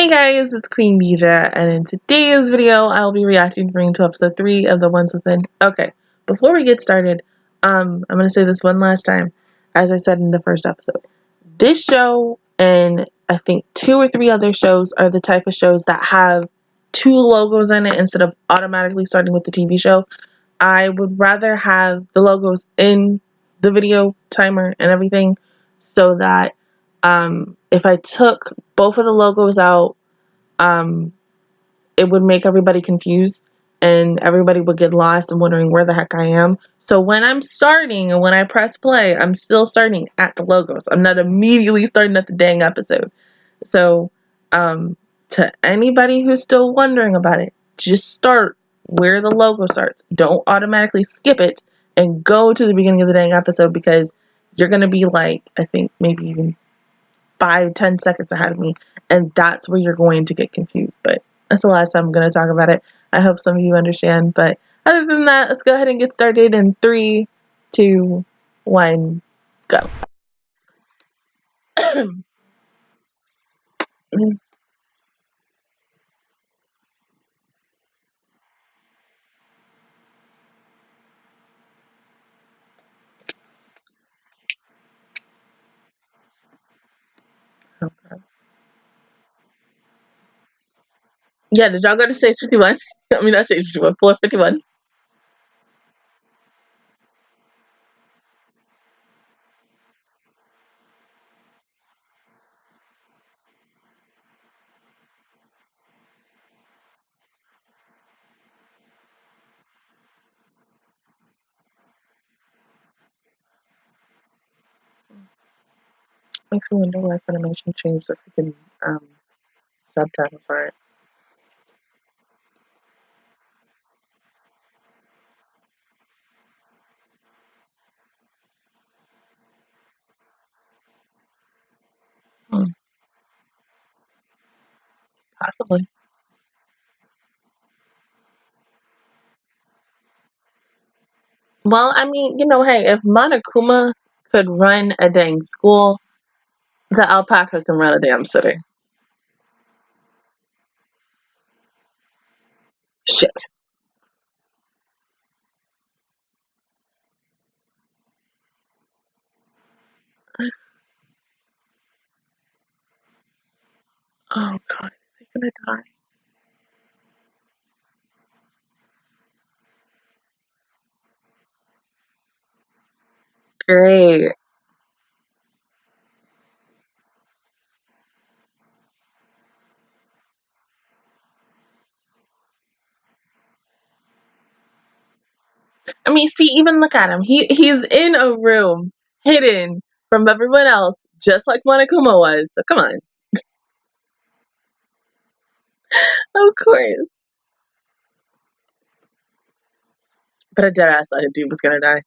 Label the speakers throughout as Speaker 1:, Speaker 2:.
Speaker 1: Hey guys, it's Queendija, and in today's video, I'll be reacting to episode 3 of The Ones Within. Okay, before we get started, I'm gonna say this one last time, as I said in the first episode. This show, and I think 2 or 3 other shows, are the type of shows that have 2 logos in it instead of automatically starting with the TV show. I would rather have the logos in the video timer and everything, so that if I took both of the logos out, it would make everybody confused and everybody would get lost and wondering where the heck I am. So when I'm starting and when I press play, I'm still starting at the logos. I'm not immediately starting at the dang episode. So to anybody who's still wondering about it, just start where the logo starts. Don't automatically skip it and go to the beginning of the dang episode, because you're going to be like, I think maybe even 5-10 seconds ahead of me, and that's where you're going to get confused. But that's the last time I'm going to talk about it. I hope some of you understand, but other than that, let's go ahead and get started in 3, 2, 1, go. Yeah, did y'all go to stage 51? I mean, not stage 51, floor 51. Makes me wonder why Funimation changed the freaking subtitle for it. Possibly. Well, I mean, hey, if Monokuma could run a dang school, the alpaca can run a damn city. Shit. Oh god, is he gonna die? Great. I mean, see, even look at him. He's in a room hidden from everyone else, just like Monokuma was. So come on. Of course. But a dead ass like a dude was gonna die.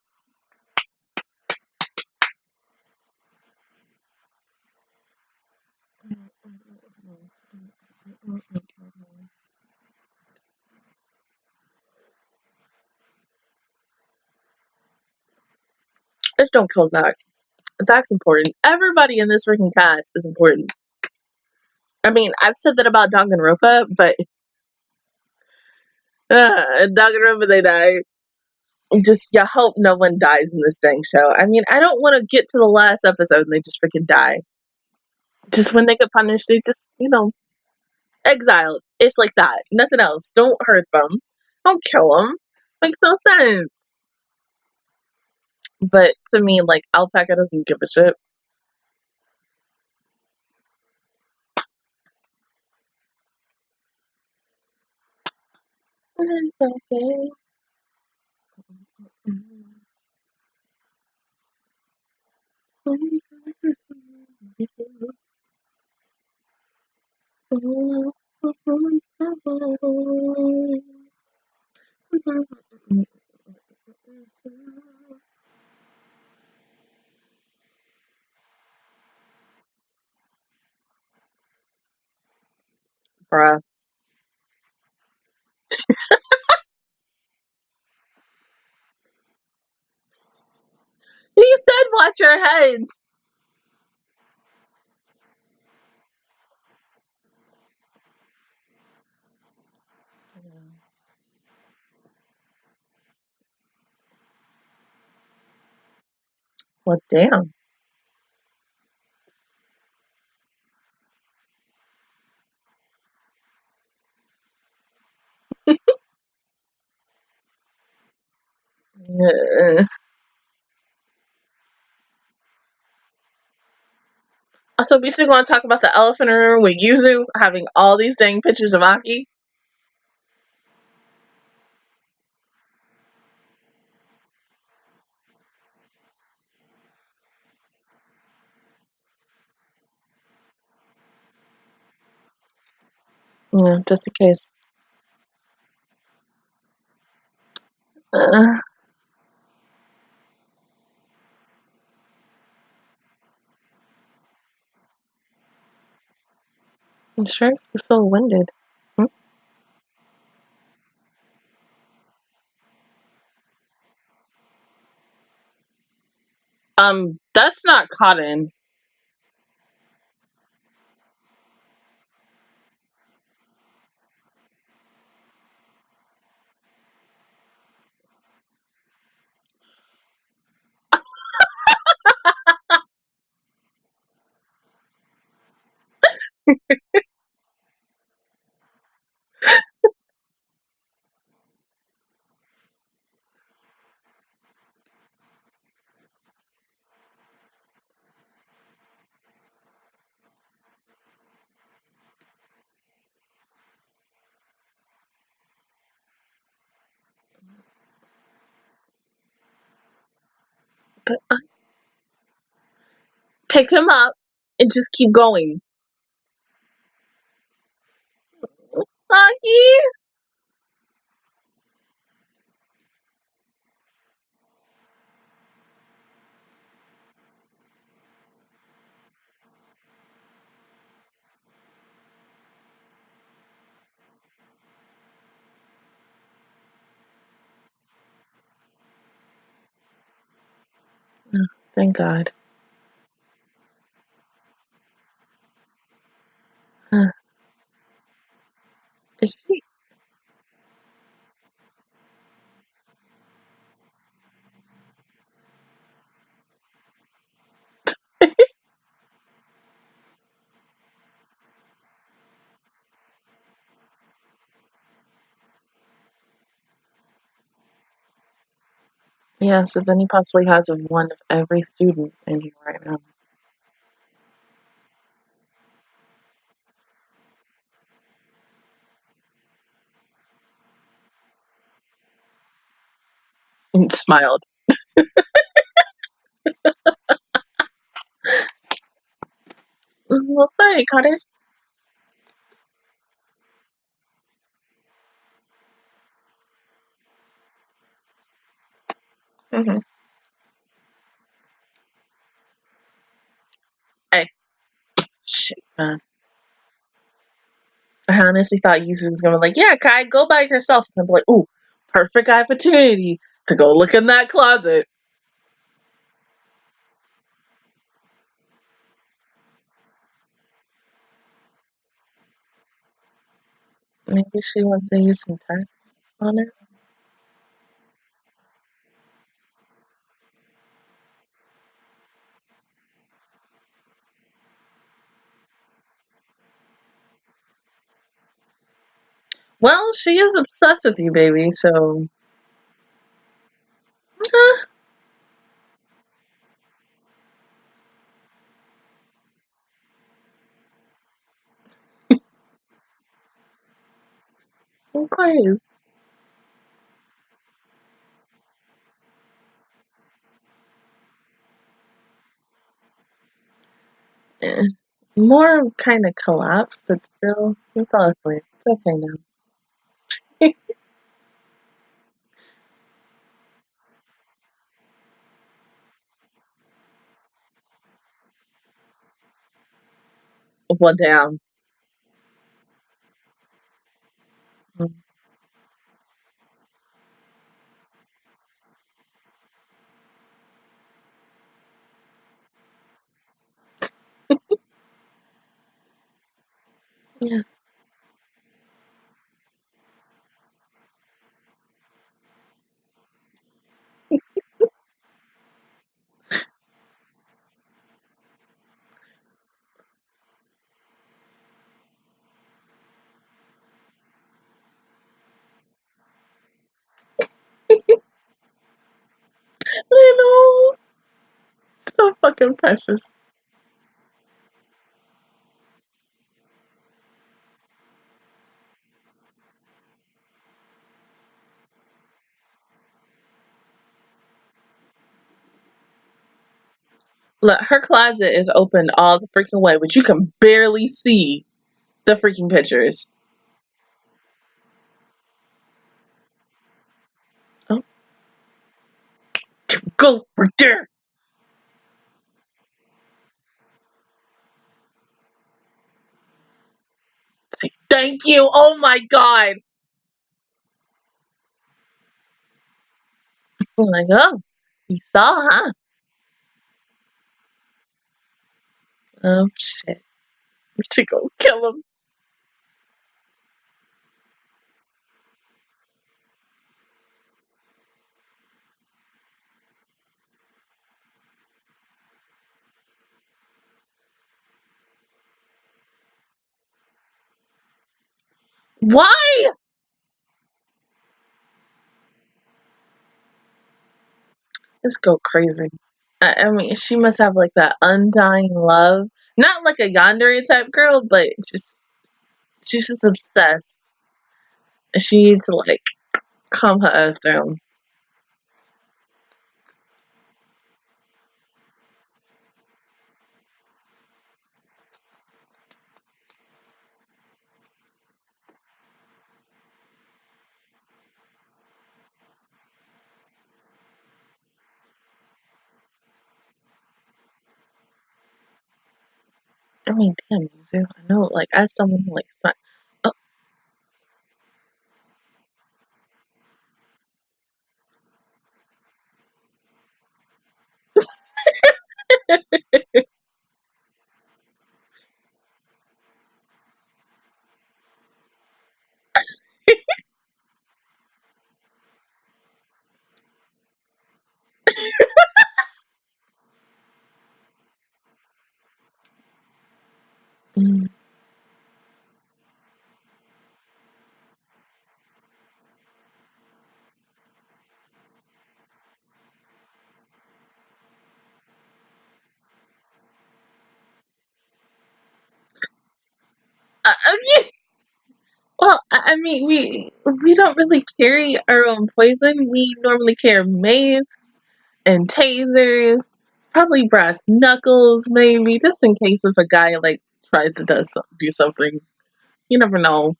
Speaker 1: Just don't kill Zach. Zach's important. Everybody in this freaking cast is important. I mean, I've said that about Danganronpa, but Danganronpa, they die. Just, you hope no one dies in this dang show. I mean, I don't want to get to the last episode and they just freaking die. Just when they get punished, they just, exiled. It's like that. Nothing else. Don't hurt them. Don't kill them. Makes no sense. But to me, like, Alpaca doesn't give a shit. It's okay. Bruh. He said, watch your heads. Well, damn. Yeah. So we still going to talk about the elephant in the room with Yuzu having all these dang pictures of Aki? Yeah, just in case. Uh, I'm sure you feel winded. Hmm? That's not cotton. But pick him up and just keep going. Aki! Oh, thank God. Huh. Is she? Yeah, so then he possibly has one of every student in here right now. And smiled. Well, sorry, Cottage. Mm-hmm. Hey, shit, man. I honestly thought Yuzu was gonna be like, yeah, Kai, go by yourself. And I'm like, ooh, perfect opportunity to go look in that closet. Maybe she wants to use some tests on her. Well, she is obsessed with you, baby, so. Okay. Eh. More kind of collapsed, but still, he fell asleep. It's okay now. Well, damn. Mm, yeah. fucking precious. Look, her closet is open all the freaking way, but you can barely see the freaking pictures. Oh, go right there. Thank you. Oh my god. I'm like, oh, you saw, huh? Oh shit. We should go kill him. Why? Let's go crazy. I mean, she must have like that undying love. Not like a yandere type girl, but just she's just obsessed. And she needs to like calm her ass down. I mean, damn, Yuzu. I know, like, as someone who like, oh, mm, yeah. Well, I mean, we don't really carry our own poison. We normally carry mace and tasers, probably brass knuckles, maybe, just in case if a guy like tries to do something. You never know.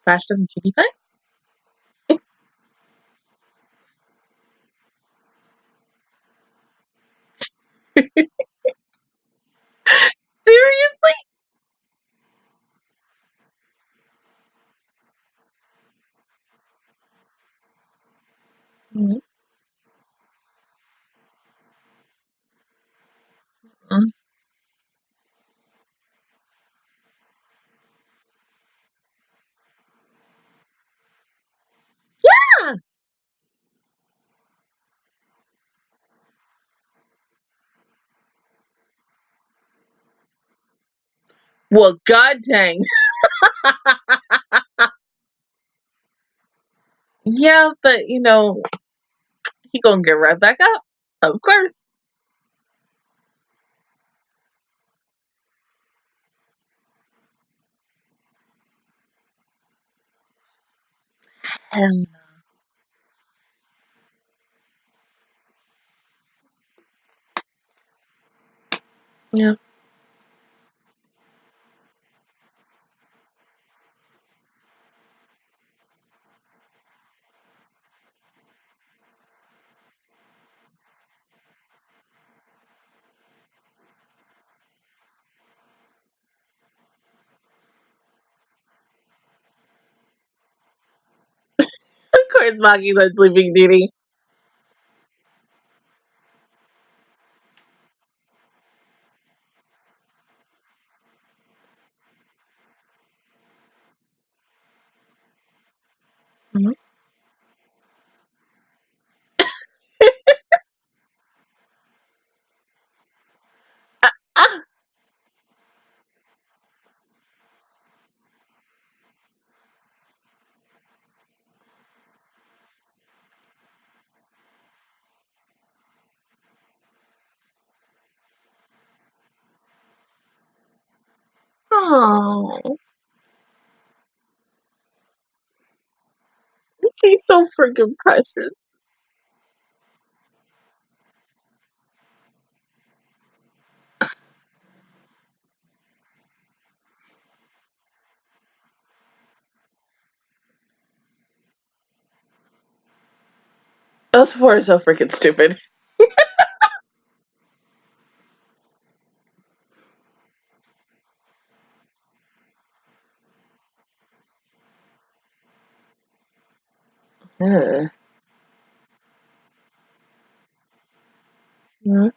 Speaker 1: Faster than kitty pie? Seriously? Mhm. Mm. Yeah. Well, god dang. Yeah, but he gonna get right back up. Of course. Hell yeah. Of course, Maki's on sleeping duty. Oh, he's so freaking precious. Those four are so freaking stupid. Ugh. Mhm.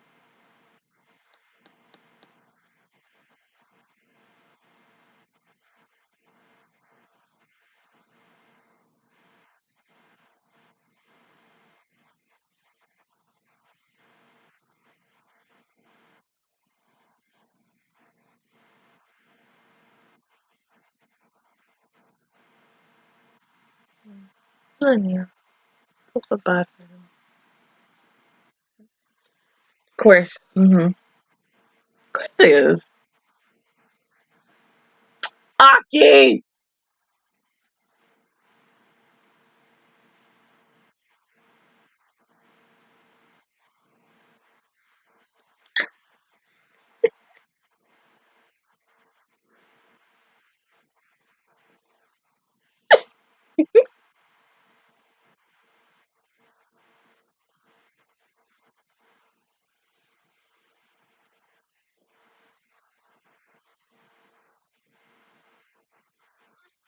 Speaker 1: Oh, yeah. I feel so bad for him. Of course. Mm-hmm. Of course it is. Aki!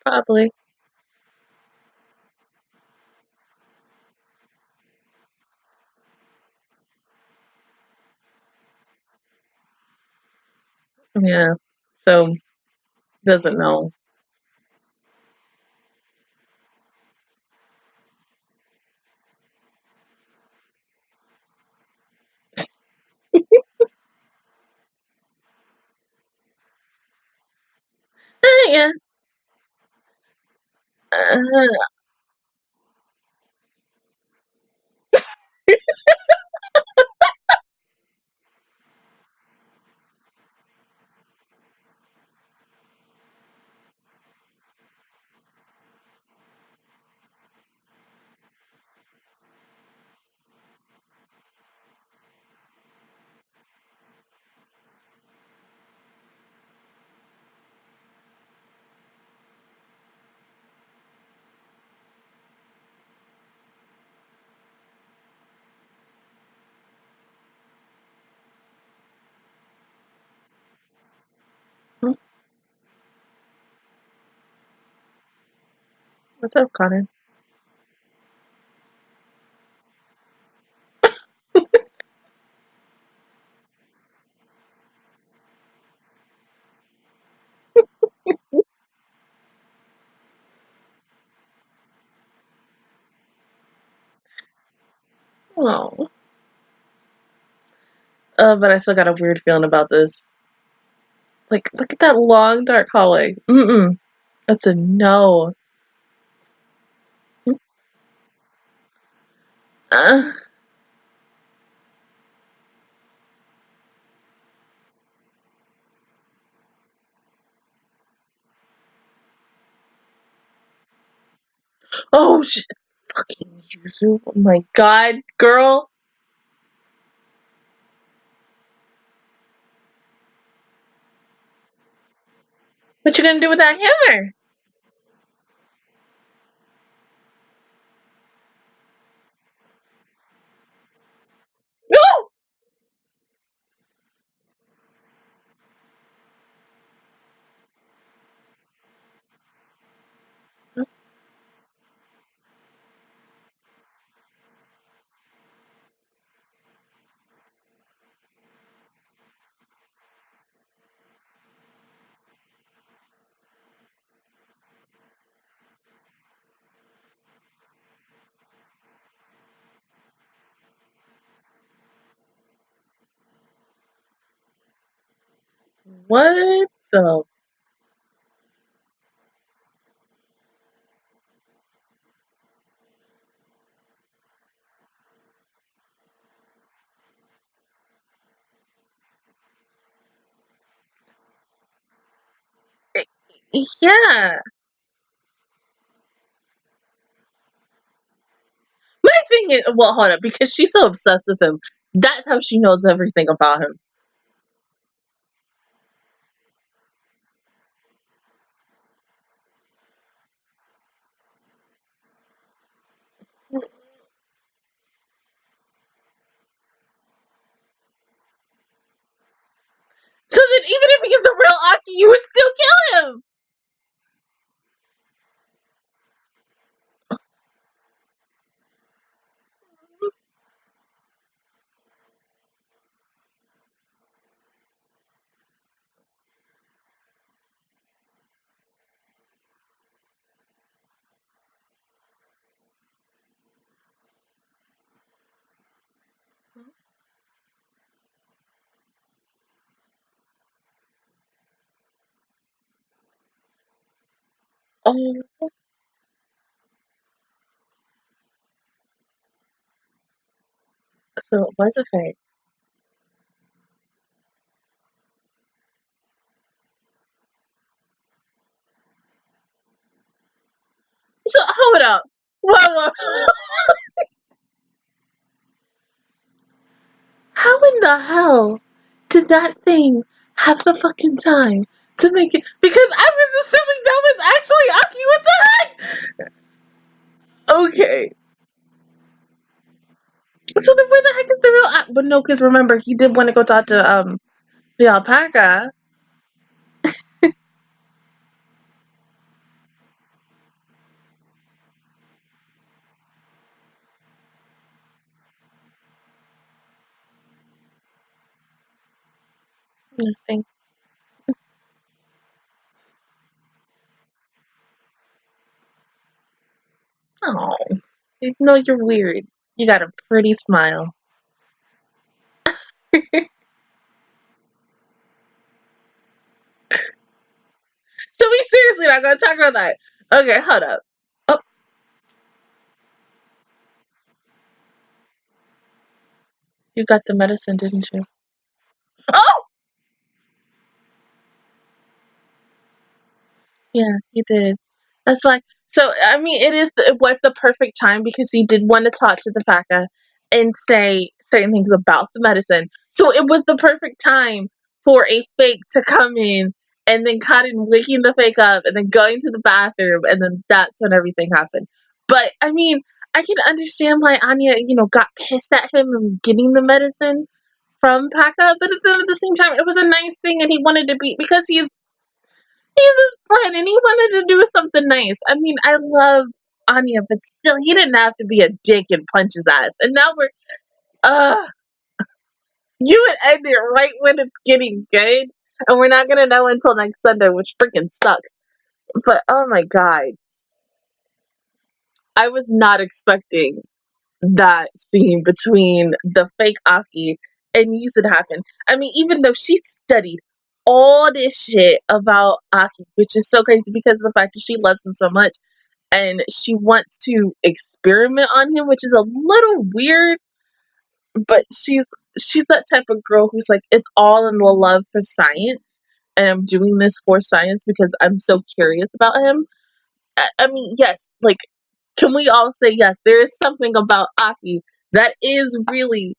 Speaker 1: Probably. Yeah. So, doesn't know. Yeah. Uh, what's up, Connor? Oh. But I still got a weird feeling about this. Like, look at that long, dark hallway. Mm-mm. That's a no. Uh, oh, shit. Fucking Yuzu. Oh my god, girl. What you gonna do with that hammer? No! What the? Yeah. My thing is, well, hold up, because she's so obsessed with him. That's how she knows everything about him. So then, even if he's the real Aki, you would still kill him. Oh, so it was a fake. So hold up. Whoa. How in the hell did that thing have the fucking time to make it? Because I was assuming that was actually Aki. What the heck? Okay. So then where the heck is the real Aki? But no, because remember, he did want to go talk to the alpaca. Nothing. Oh. You know you're weird. You got a pretty smile. So we seriously not gonna talk about that. Okay, hold up. Oh, you got the medicine, didn't you? Oh! Yeah, he did. That's fine. So I mean, it was the perfect time because he did want to talk to the Paka and say certain things about the medicine. So it was the perfect time for a fake to come in and then kind of waking the fake up and then going to the bathroom and then that's when everything happened. But I mean, I can understand why Anya, got pissed at him and getting the medicine from Paka, but then at the same time, it was a nice thing and he wanted to be because he's his friend and he wanted to do something nice. I mean, I love Anya, but still, he didn't have to be a dick and punch his ass. And now uh, you would end it right when it's getting good. And we're not gonna know until next Sunday, which freaking sucks. But oh my god, I was not expecting that scene between the fake Aki and Yusa to happen. I mean, even though she studied all this shit about Aki, which is so crazy because of the fact that she loves him so much and she wants to experiment on him, which is a little weird, but she's that type of girl who's like, it's all in the love for science, and I'm doing this for science because I'm so curious about him. I mean, yes, like, can we all say yes? There is something about Aki that is really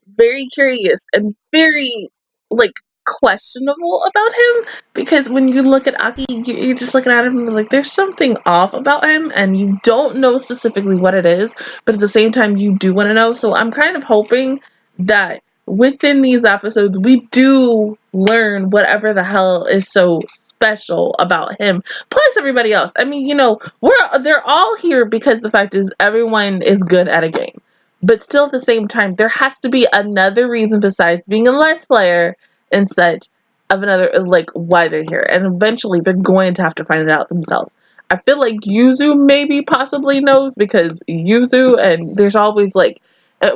Speaker 1: very curious and very like questionable about him because when you look at Aki, you're just looking at him and like there's something off about him, and you don't know specifically what it is, but at the same time you do want to know. So I'm kind of hoping that within these episodes we do learn whatever the hell is so special about him plus everybody else. I mean, they're all here because the fact is everyone is good at a game, but still at the same time there has to be another reason besides being a Let's Player and such of another, like, why they're here, and eventually they're going to have to find it out themselves. I feel like Yuzu maybe possibly knows because Yuzu, and there's always like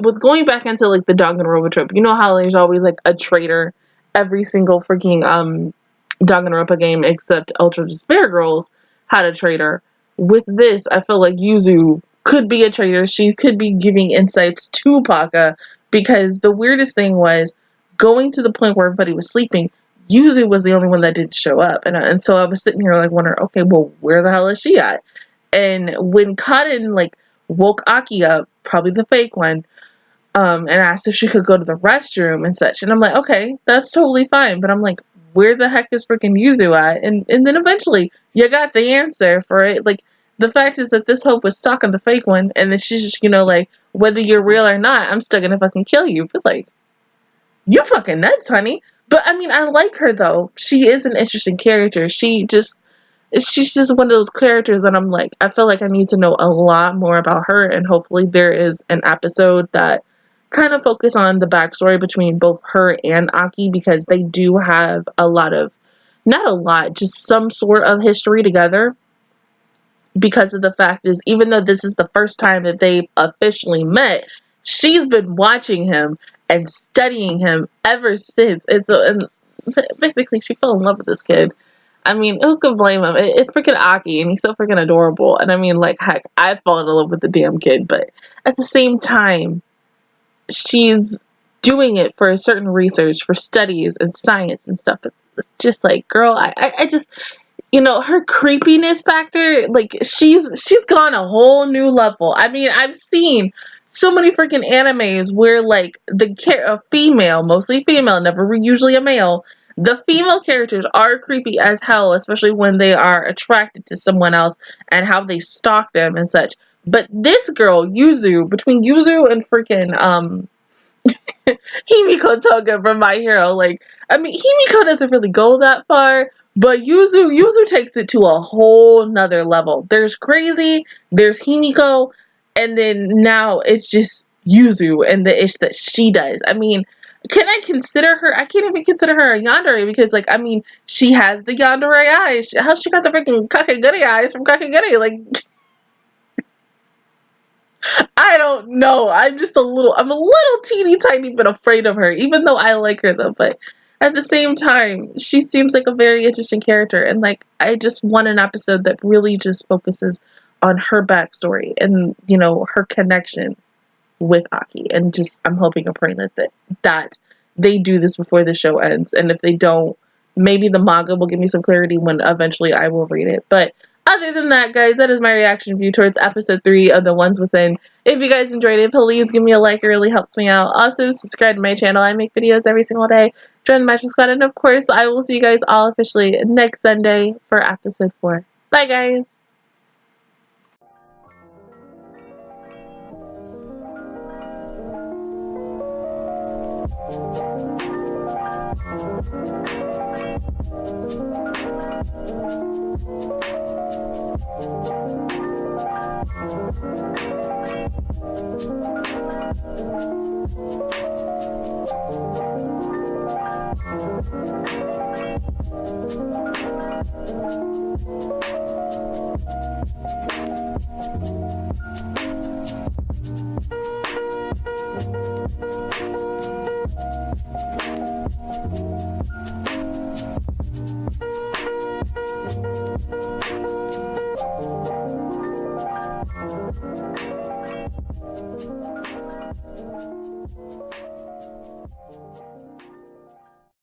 Speaker 1: with going back into like the Danganronpa trope, you know how there's always like a traitor every single freaking Danganronpa game except Ultra Despair Girls had a traitor. With this, I feel like Yuzu could be a traitor. She could be giving insights to Paka because the weirdest thing was going to the point where everybody was sleeping. Yuzu was the only one that didn't show up. And so I was sitting here like wondering, okay, well, where the hell is she at? And when Cotton like woke Aki up, probably the fake one, and asked if she could go to the restroom and such. And I'm like, okay, that's totally fine. But I'm like, where the heck is freaking Yuzu at? And then eventually you got the answer for it. Like, the fact is that this Hope was stalking the fake one, and then she's just, you know, like, whether you're real or not, I'm still gonna fucking kill you. But like, you fucking nuts, honey. But I mean, I like her though. She is an interesting character. She's just one of those characters that I'm like, I feel like I need to know a lot more about her, and hopefully there is an episode that kind of focus on the backstory between both her and Aki, because they do have a lot of, not a lot, just some sort of history together. Because of the fact is, even though this is the first time that they've officially met, she's been watching him and studying him ever since. And basically, she fell in love with this kid. I mean, who could blame him? It's freaking Aki, and he's so freaking adorable. And I mean, like, heck, I've fallen in love with the damn kid, but at the same time, she's doing it for a certain research, for studies and science and stuff. It's just like, girl, I just, you know, her creepiness factor, like, she's gone a whole new level. I mean, I've seen so many freaking animes where, like, a female, mostly female, never usually a male, the female characters are creepy as hell, especially when they are attracted to someone else and how they stalk them and such. But this girl, Yuzu, between Yuzu and freaking, Himiko Toga from My Hero, like, I mean, Himiko doesn't really go that far, but Yuzu takes it to a whole nother level. There's Crazy, there's Himiko, and then now it's just Yuzu and the ish that she does. I mean, can I consider her? I can't even consider her a yandere because, like, I mean, she has the yandere eyes. How she got the freaking kakegurui eyes from kakegurui? Like, I don't know. I'm a little teeny tiny bit afraid of her, even though I like her though. But at the same time, she seems like a very interesting character, and like, I just want an episode that really just focuses on her backstory and, you know, her connection with Aki. And just, I'm hoping and praying that they do this before the show ends. And if they don't, maybe the manga will give me some clarity when eventually I will read it. But other than that, guys, that is my reaction view towards episode 3 of The Ones Within. If you guys enjoyed it, please give me a like. It really helps me out. Also, subscribe to my channel. I make videos every single day. Join the Magic Squad. And of course, I will see you guys all officially next Sunday for episode 4. Bye, guys.